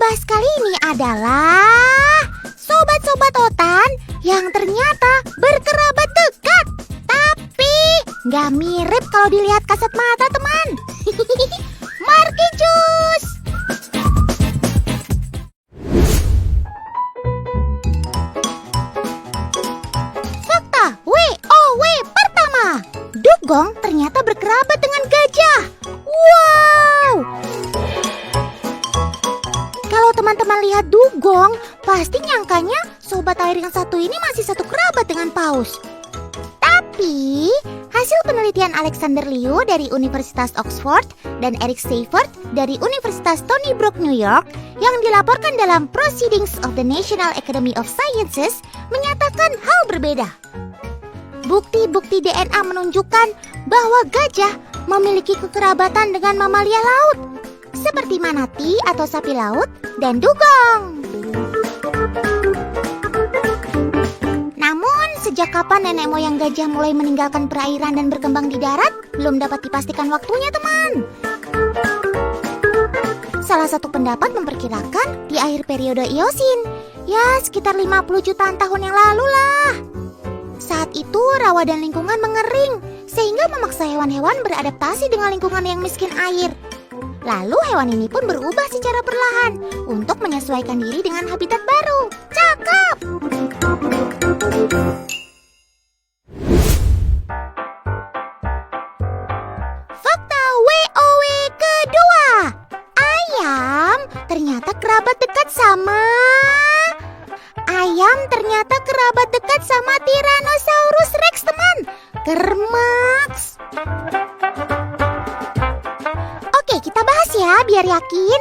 bahas kali ini adalah sobat-sobat Otan yang ternyata berkerabat dekat. Tapi nggak mirip kalau dilihat kasat mata, teman. Markicus. Fakta WOW pertama. Dugong ternyata berkerabat dengan gajah. Wow! Kalau teman-teman lihat dugong, pasti nyangkanya sobat air yang satu ini masih satu kerabat dengan paus. Tapi, hasil penelitian Alexander Liu dari Universitas Oxford dan Eric Seifert dari Universitas Stony Brook, New York yang dilaporkan dalam Proceedings of the National Academy of Sciences menyatakan hal berbeda. Bukti-bukti DNA menunjukkan bahwa gajah memiliki kekerabatan dengan mamalia laut, seperti manatee atau sapi laut dan dugong. Namun, sejak kapan nenek moyang gajah mulai meninggalkan perairan dan berkembang di darat, belum dapat dipastikan waktunya, teman. Salah satu pendapat memperkirakan di akhir periode Eosin, ya sekitar 50 jutaan tahun yang lalu lah. Saat itu rawa dan lingkungan mengering, sehingga memaksa hewan-hewan beradaptasi dengan lingkungan yang miskin air. Lalu hewan ini pun berubah secara perlahan untuk menyesuaikan diri dengan habitat baru. Cakep! Fakta WOW kedua. Ayam ternyata kerabat dekat sama Tyrannosaurus Rex, teman. Kermax. Oke, kita bahas ya biar yakin.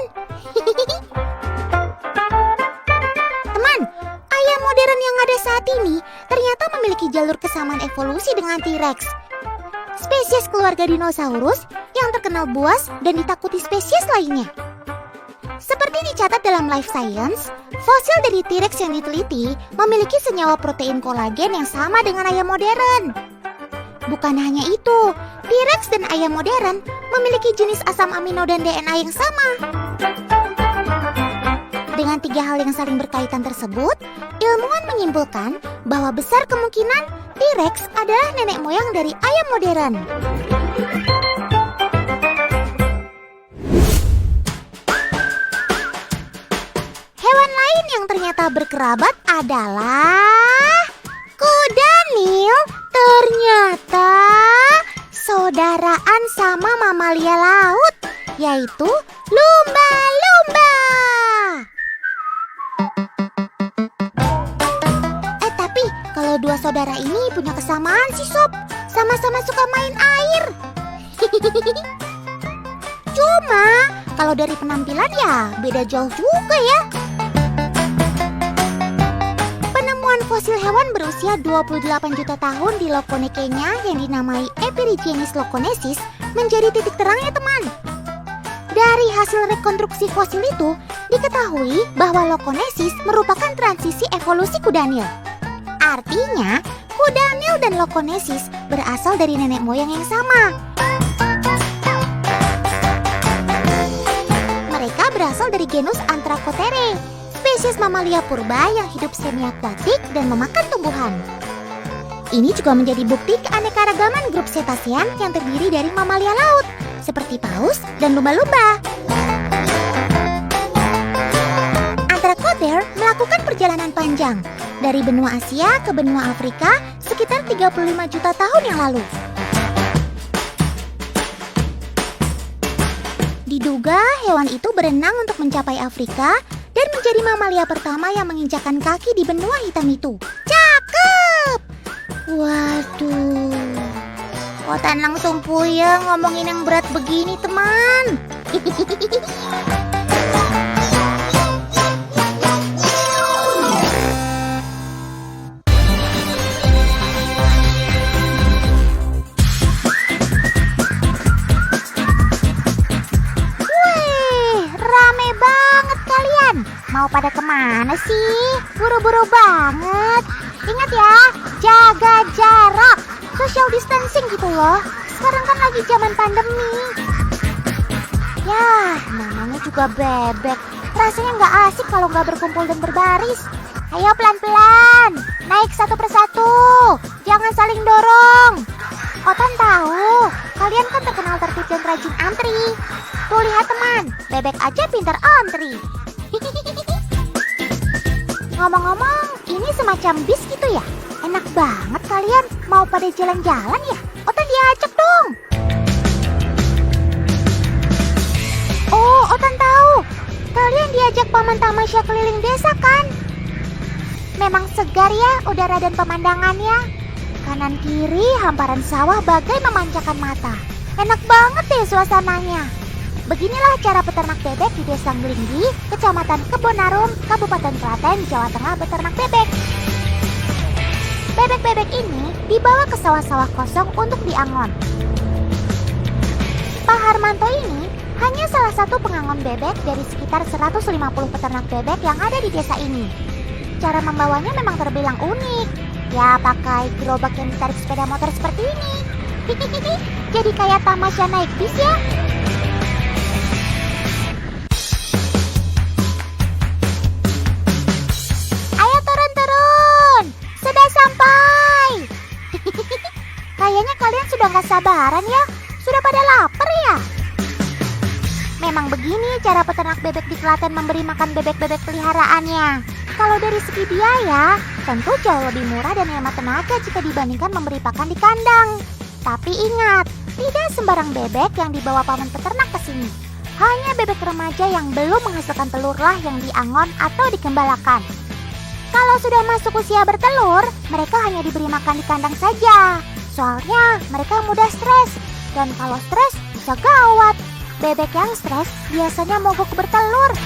Teman, ayam modern yang ada saat ini ternyata memiliki jalur kesamaan evolusi dengan T-Rex. Spesies keluarga dinosaurus yang terkenal buas dan ditakuti spesies lainnya. Seperti dicatat dalam Life Science, fosil dari T-Rex yang diteliti memiliki senyawa protein kolagen yang sama dengan ayam modern. Bukan hanya itu, T-Rex dan ayam modern memiliki jenis asam amino dan DNA yang sama. Dengan tiga hal yang saling berkaitan tersebut, ilmuwan menyimpulkan bahwa besar kemungkinan T-Rex adalah nenek moyang dari ayam modern. Hewan lain yang ternyata berkerabat adalah kuda Nil. Ternyata saudaraan sama mamalia laut, yaitu lumba-lumba. Tapi kalau dua saudara ini punya kesamaan sih, Sob. Sama-sama suka main air. Cuma kalau dari penampilan ya beda jauh juga ya. Penemuan fosil hewan berusia 28 juta tahun di Lokone, Kenya yang dinamai Epirigenis loconesis menjadi titik terangnya, teman. Dari hasil rekonstruksi fosil itu, diketahui bahwa loconesis merupakan transisi evolusi kuda Nil. Artinya, kuda Nil dan loconesis berasal dari nenek moyang yang sama. Mereka berasal dari genus Anthracotherae, spesies mamalia purba yang hidup semi-akuatik dan memakan tumbuhan. Ini juga menjadi bukti keanekaragaman grup cetacean yang terdiri dari mamalia laut, seperti paus dan lumba-lumba. Anthracotherae melakukan perjalanan panjang dari benua Asia ke benua Afrika sekitar 35 juta tahun yang lalu. Diduga hewan itu berenang untuk mencapai Afrika dan menjadi mamalia pertama yang menginjakkan kaki di benua hitam itu. Cakep! Waduh, Otan langsung puyeng ngomongin yang berat begini, teman. Mau pada kemana sih? Buru-buru banget. Ingat ya, jaga jarak, social distancing gitu loh. Sekarang kan lagi zaman pandemi. Yah, namanya juga bebek. Rasanya nggak asik kalau nggak berkumpul dan berbaris. Ayo pelan-pelan, naik satu persatu, jangan saling dorong. Otan tahu, kalian kan terkenal tertib dan rajin antri. Tuh lihat teman, bebek aja pintar antri. Ngomong-ngomong, ini semacam bis gitu ya? Enak banget kalian, mau pada jalan-jalan ya? Otan diajak dong. Oh, Otan tahu, kalian diajak paman tamasya keliling desa kan? Memang segar ya udara dan pemandangannya. Kanan kiri hamparan sawah bagai memanjakan mata. Enak banget deh suasananya. Beginilah cara peternak bebek di Desa Nglinggi, Kecamatan Kebonarum, Kabupaten Klaten, Jawa Tengah beternak bebek. Bebek-bebek ini dibawa ke sawah-sawah kosong untuk diangon. Pak Harmanto ini hanya salah satu pengangon bebek dari sekitar 150 peternak bebek yang ada di desa ini. Cara membawanya memang terbilang unik. Ya pakai gerobak yang ditarik sepeda motor seperti ini. Jadi kayak tamasya naik bis ya. Ayo turun-turun, sudah sampai. Kayaknya kalian sudah gak sabaran ya. Sudah pada lapar ya. Memang begini cara peternak bebek di Klaten memberi makan bebek-bebek peliharaannya. Kalau dari segi biaya, tentu jauh lebih murah dan hemat tenaga jika dibandingkan memberi pakan di kandang. Tapi ingat, tidak sembarang bebek yang dibawa paman peternak ke sini. Hanya bebek remaja yang belum menghasilkan telurlah yang diangon atau digembalakan. Kalau sudah masuk usia bertelur, mereka hanya diberi makan di kandang saja. Soalnya mereka mudah stres, dan kalau stres bisa gawat. Bebek yang stres biasanya mogok bertelur.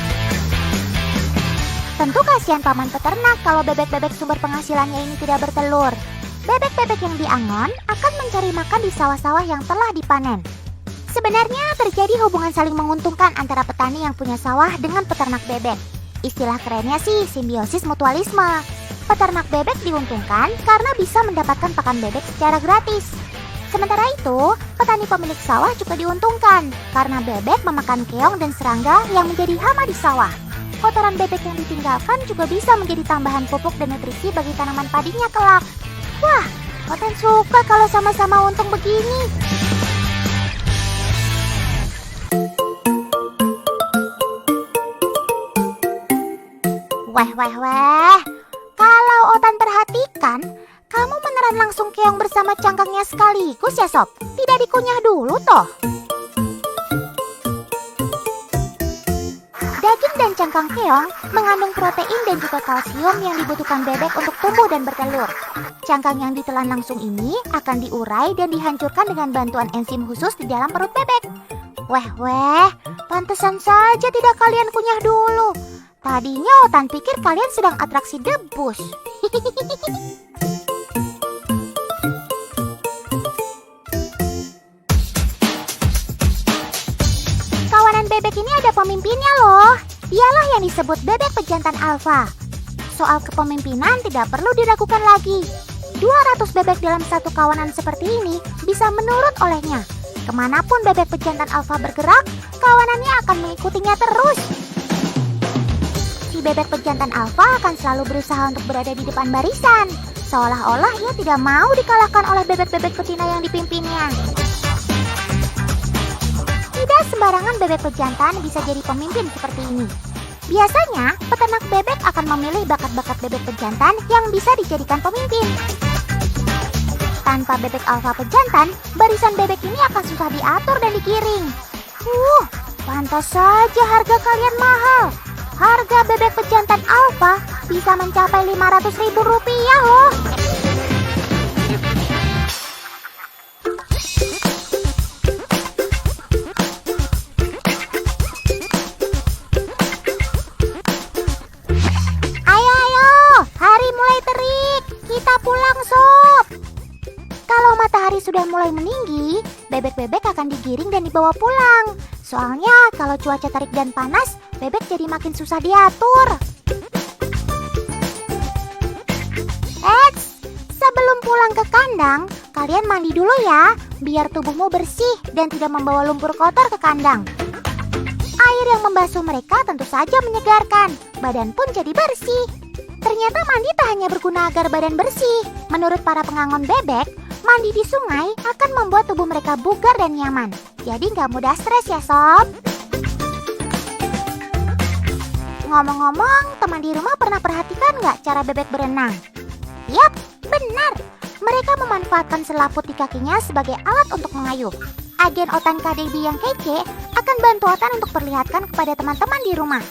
Tentu kasihan paman peternak kalau bebek-bebek sumber penghasilannya ini tidak bertelur. Bebek-bebek yang diangon akan mencari makan di sawah-sawah yang telah dipanen. Sebenarnya terjadi hubungan saling menguntungkan antara petani yang punya sawah dengan peternak bebek. Istilah kerennya sih simbiosis mutualisme. Peternak bebek diuntungkan karena bisa mendapatkan pakan bebek secara gratis. Sementara itu, petani pemilik sawah juga diuntungkan karena bebek memakan keong dan serangga yang menjadi hama di sawah. Kotoran bebek yang ditinggalkan juga bisa menjadi tambahan pupuk dan nutrisi bagi tanaman padinya kelak. Wah, Otan suka kalau sama-sama untung begini. Weh. Kalau Otan perhatikan, kamu beneran langsung keong bersama cangkangnya sekaligus ya Sob? Tidak dikunyah dulu toh? Daging dan cangkang keong mengandung protein dan juga kalsium yang dibutuhkan bebek untuk tumbuh dan bertelur. Cangkang yang ditelan langsung ini akan diurai dan dihancurkan dengan bantuan enzim khusus di dalam perut bebek. Weh, pantesan saja tidak kalian kunyah dulu. Tadinya Otan pikir kalian sedang atraksi debus. Kawanan bebek ini ada pemimpinnya loh. Dialah yang disebut bebek pejantan alfa. Soal kepemimpinan tidak perlu diragukan lagi. 200 bebek dalam satu kawanan seperti ini bisa menurut olehnya. Kemanapun bebek pejantan alfa bergerak, kawanannya akan mengikutinya terus. Si bebek pejantan alfa akan selalu berusaha untuk berada di depan barisan, seolah-olah ia tidak mau dikalahkan oleh bebek-bebek betina yang dipimpinnya. Tidak sembarangan bebek pejantan bisa jadi pemimpin seperti ini. Biasanya, peternak bebek akan memilih bakat-bakat bebek pejantan yang bisa dijadikan pemimpin. Tanpa bebek alfa pejantan, barisan bebek ini akan susah diatur dan digiring. Pantas saja harga kalian mahal. Harga bebek pejantan alfa bisa mencapai Rp500.000 loh. Sudah mulai meninggi, bebek-bebek akan digiring dan dibawa pulang. Soalnya kalau cuaca terik dan panas, bebek jadi makin susah diatur. Sebelum pulang ke kandang, kalian mandi dulu ya, biar tubuhmu bersih dan tidak membawa lumpur kotor ke kandang. Air yang membasuh mereka tentu saja menyegarkan. Badan pun jadi bersih. Ternyata mandi tak hanya berguna agar badan bersih. Menurut para pengangon bebek, mandi di sungai akan membuat tubuh mereka bugar dan nyaman. Jadi nggak mudah stres ya sob. Ngomong-ngomong, teman di rumah pernah perhatikan nggak cara bebek berenang? Yap, benar. Mereka memanfaatkan selaput di kakinya sebagai alat untuk mengayuh. Agen Otan KDB yang kece akan bantu Otan untuk perlihatkan kepada teman-teman di rumah.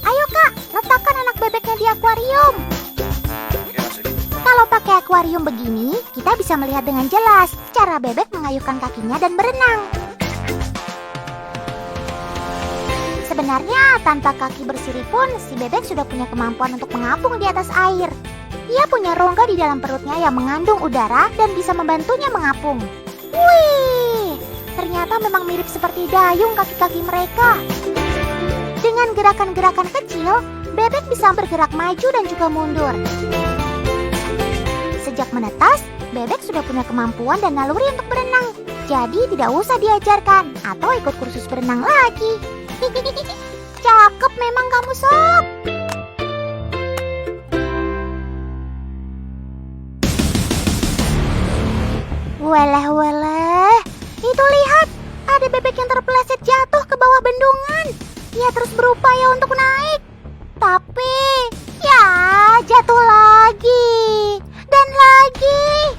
Ayo kak, letakkan anak bebeknya di akuarium. Kalau pakai akuarium begini, kita bisa melihat dengan jelas cara bebek mengayuhkan kakinya dan berenang. Sebenarnya tanpa kaki bersirip pun, si bebek sudah punya kemampuan untuk mengapung di atas air. Ia punya rongga di dalam perutnya yang mengandung udara dan bisa membantunya mengapung. Wih, ternyata memang mirip seperti dayung kaki-kaki mereka. Dengan gerakan-gerakan kecil, bebek bisa bergerak maju dan juga mundur. Sejak menetas, bebek sudah punya kemampuan dan naluri untuk berenang. Jadi tidak usah diajarkan atau ikut kursus berenang lagi. Cakep memang kamu sob. Weleh, itu lihat, ada bebek yang terpeleset jatuh ke bawah bendungan. Ia terus berupaya untuk naik, tapi ya jatuh lagi dan lagi.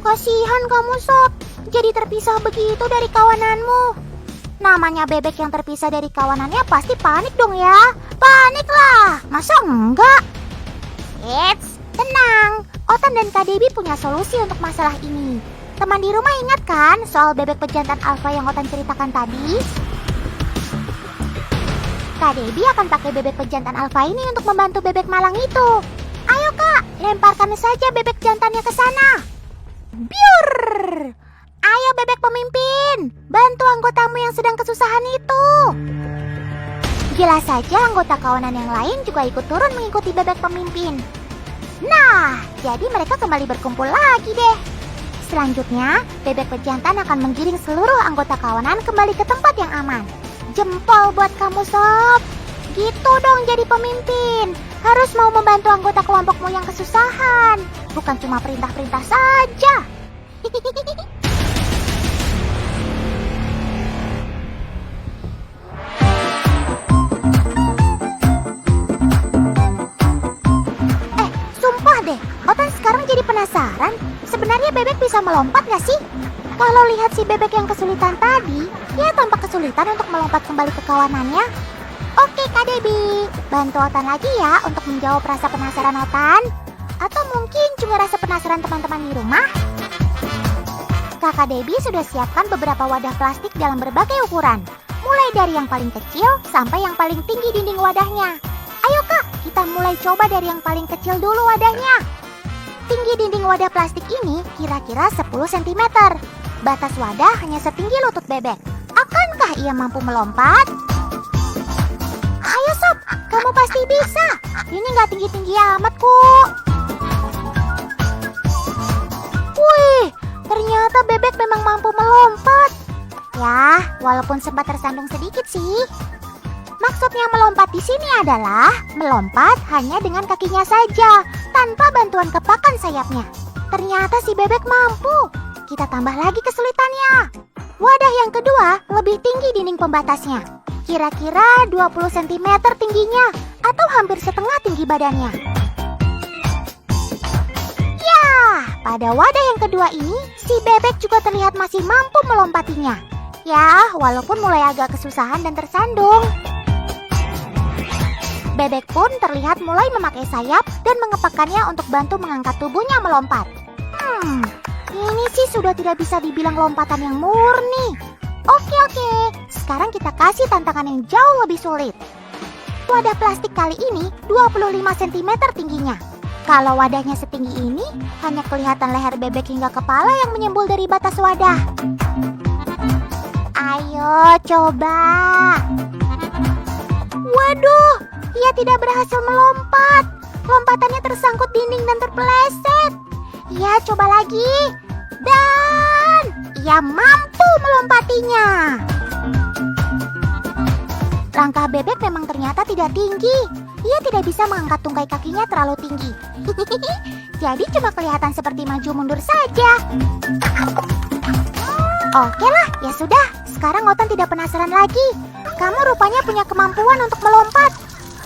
Kasihan kamu sob, jadi terpisah begitu dari kawananmu. Namanya bebek yang terpisah dari kawanannya pasti panik dong ya. Panik lah, masa enggak? Eits, tenang, Otan dan KDB punya solusi untuk masalah ini. Teman di rumah ingat kan soal bebek pejantan alfa yang Otan ceritakan tadi? KDB akan pakai bebek pejantan alfa ini untuk membantu bebek malang itu. Ayo kak, lemparkan saja bebek jantannya ke sana. Biur! Ayo bebek pemimpin, bantu anggotamu yang sedang kesusahan itu. Jelas saja anggota kawanan yang lain juga ikut turun mengikuti bebek pemimpin. Nah, jadi mereka kembali berkumpul lagi deh. Selanjutnya, bebek pejantan akan menggiring seluruh anggota kawanan kembali ke tempat yang aman. Jempol buat kamu sob. Gitu dong jadi pemimpin. Harus mau membantu anggota kelompokmu yang kesusahan. Bukan cuma perintah-perintah saja. Sumpah deh, Otan sekarang jadi penasaran. Sebenarnya bebek bisa melompat gak sih? Kalau lihat si bebek yang kesulitan tadi, dia tampak kesulitan untuk melompat kembali ke kawanannya. Oke Kak Debbie, bantu Otan lagi ya untuk menjawab rasa penasaran Otan. Atau mungkin juga rasa penasaran teman-teman di rumah. Kakak Debbie sudah siapkan beberapa wadah plastik dalam berbagai ukuran. Mulai dari yang paling kecil sampai yang paling tinggi dinding wadahnya. Ayo Kak, kita mulai coba dari yang paling kecil dulu wadahnya. Tinggi dinding wadah plastik ini kira-kira 10 cm. Batas wadah hanya setinggi lutut bebek. Akankah ia mampu melompat? Ayo sob, kamu pasti bisa. Ini nggak tinggi-tinggi amat kok. Wih, ternyata bebek memang mampu melompat. Ya, walaupun sempat tersandung sedikit sih. Maksudnya melompat di sini adalah melompat hanya dengan kakinya saja, tanpa bantuan kepakan sayapnya. Ternyata si bebek mampu. Kita tambah lagi kesulitannya. Wadah yang kedua lebih tinggi dinding pembatasnya. Kira-kira 20 cm tingginya, atau hampir setengah tinggi badannya. Ya, pada wadah yang kedua ini, si bebek juga terlihat masih mampu melompatinya. Ya, walaupun mulai agak kesusahan dan tersandung. Bebek pun terlihat mulai memakai sayap dan mengepakkannya untuk bantu mengangkat tubuhnya melompat. Ini sih sudah tidak bisa dibilang lompatan yang murni. Oke, sekarang kita kasih tantangan yang jauh lebih sulit. Wadah plastik kali ini 25 cm tingginya. Kalau wadahnya setinggi ini, hanya kelihatan leher bebek hingga kepala yang menyembul dari batas wadah. Ayo coba. Waduh, ia tidak berhasil melompat. Lompatannya tersangkut dinding dan terpeleset. Ia coba lagi. Dan ia mampu melompatinya. Langkah bebek memang ternyata tidak tinggi. Ia tidak bisa mengangkat tungkai kakinya terlalu tinggi. Jadi cuma kelihatan seperti maju mundur saja. Oke lah, ya sudah. Sekarang Otan tidak penasaran lagi. Kamu rupanya punya kemampuan untuk melompat.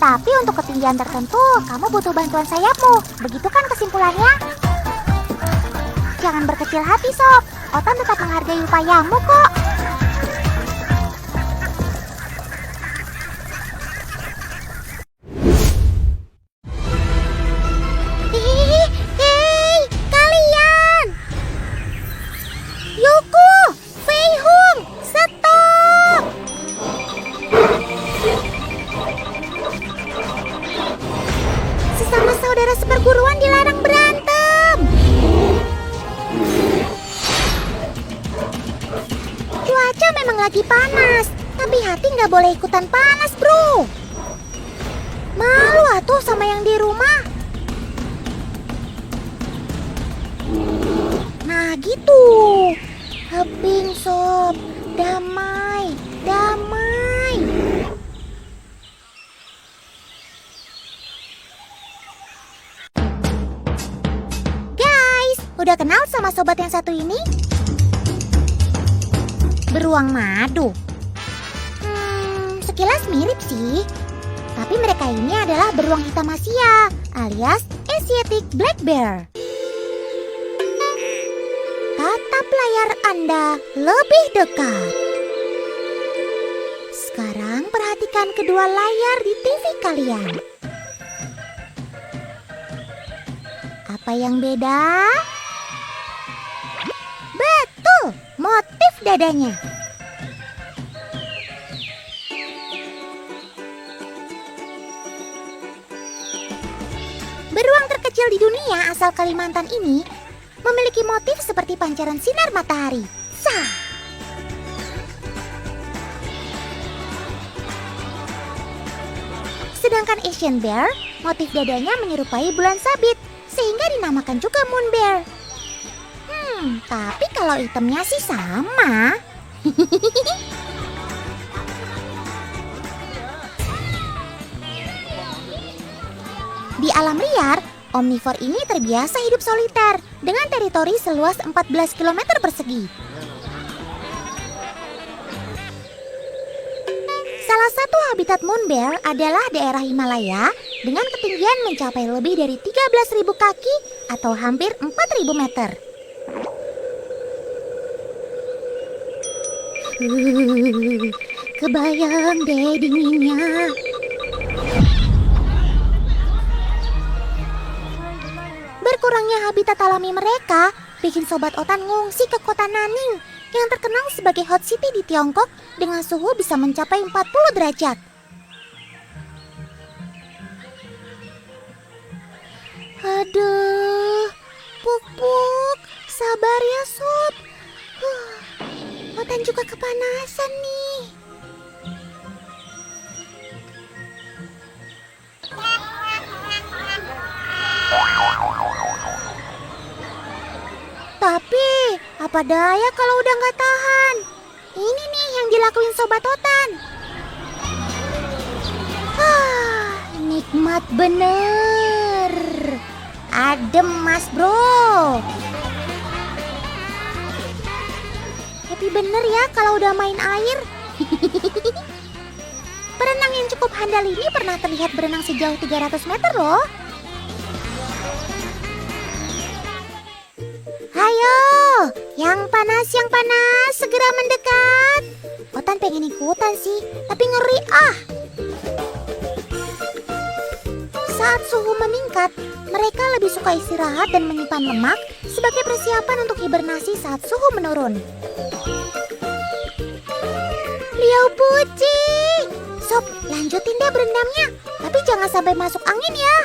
Tapi untuk ketinggian tertentu, kamu butuh bantuan sayapmu. Begitu kan kesimpulannya? Jangan berkecil hati, Sob. Otan tetap menghargai upayamu kok. Hei, kalian! Yuko, Fei Hung, stop! Sesama saudara seperguruan dilarang berantem. Cuaca memang lagi panas, tapi hati nggak boleh ikutan panas, bro. Malu atuh sama yang di rumah. Nah gitu. Heping, Sob. Damai, damai. Guys, udah kenal sama sobat yang satu ini? Beruang madu. Sekilas mirip sih. Tapi mereka ini adalah beruang hitam Asia, alias Asiatic Black Bear. Tatap layar Anda lebih dekat. Sekarang perhatikan kedua layar di TV kalian. Apa yang beda? Betul, motif dadanya. Beruang terkecil di dunia asal Kalimantan ini memiliki motif seperti pancaran sinar matahari. Sah! Sedangkan Asian Bear, motif dadanya menyerupai bulan sabit, sehingga dinamakan juga Moon Bear. Tapi kalau itemnya sih sama. Di alam liar, omnivor ini terbiasa hidup soliter dengan teritori seluas 14 km persegi. Salah satu habitat Moon Bear adalah daerah Himalaya dengan ketinggian mencapai lebih dari 13.000 kaki atau hampir 4.000 meter. Kebayang deh dinginnya. Berkurangnya habitat alami mereka bikin Sobat Otan ngungsi ke kota Nanning yang terkenal sebagai hot city di Tiongkok dengan suhu bisa mencapai 40 derajat. Aduh, Puk-Puk, sabar ya Sob. Otan juga kepanasan nih. Tapi, apa daya kalau udah nggak tahan? Ini nih yang dilakuin Sobat Otan. Nikmat bener. Adem mas bro. Happy bener ya kalau udah main air. Perenang yang cukup handal ini pernah terlihat berenang sejauh 300 meter loh. Hayo, yang panas, segera mendekat. Otan pengen ikutan sih, tapi ngeri Saat suhu meningkat, mereka lebih suka istirahat dan menyimpan lemak sebagai persiapan untuk hibernasi saat suhu menurun. Liau Pucing, Sob, lanjutin deh berendamnya, tapi jangan sampai masuk angin ya.